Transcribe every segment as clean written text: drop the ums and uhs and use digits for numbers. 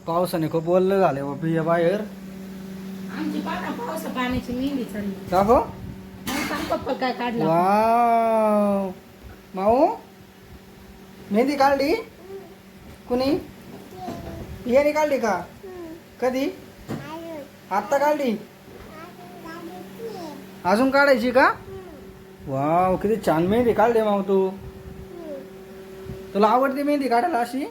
पावसाने खूप ओलं झाले पिया बाहेर. आमची बाबा पावसा पाण्याची मेहंदी चालली. का हो? मग सांग पप्पा काय काढलं. वाव माऊ मेहंदी काढली कुणी? पियाने काढली का? कधी? आत्ता काढली? अजून काढायची का? वाव किती छान मेहंदी काढली माऊ तू. तुला आवडते मेहंदी काढायला अशी?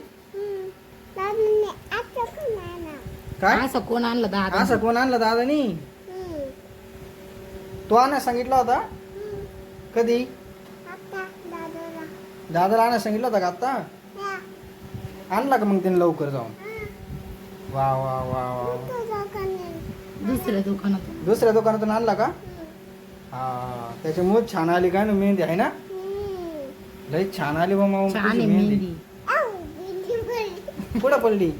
काय असं कोण आणलं दादा? असं कोण आणलं दादानी? तो आणा सांगितला होता? कधी? दादाला आणा सांगितलं होता का आता? आणला का मग त्याने लवकर जाऊन? वा वा वा वा. दुसऱ्या दुकानात. दुसऱ्या दुकानातून आणला का? हा त्याच्यामुळे छान आली काय ना मेहंदी आहे ना? लई छान आली बा माऊ छान तुझी आहे मेहंदी. मेहंदी. कुठं पडली?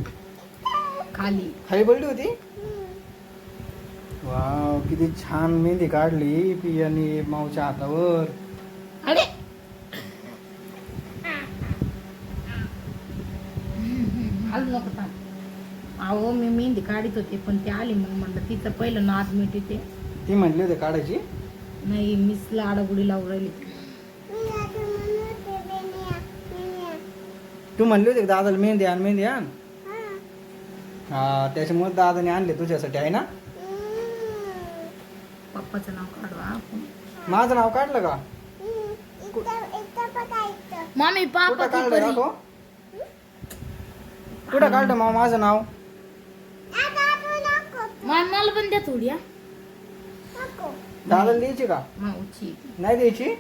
खाली. खाली पडली होती? वाव किती छान मेहंदी काढली पियाने माऊच्या हातावर. अरे हलू नको थांब. अहो मी मेहंदी काढत होते पण ते आली मग म्हणलं तिचं पहिलं नाद मिटते. ती म्हणली होती काढायची. नाही मीच लाडागुडी लावून राहिली. तू म्हणली होती दादाला मेहंदी आण मेहंदी आण. हा त्याच्यामुळे दादाने आणले तुझ्यासाठी आहे ना? पप्पाचं नाव काढवा. माझं नाव काढलं का? मामी कुठं पापा काढलं दाखव. कुठं काढलं मामा माझं नाव? मला पण द्या थोडी. दादाला द्यायची का? माऊची. नाही द्यायची?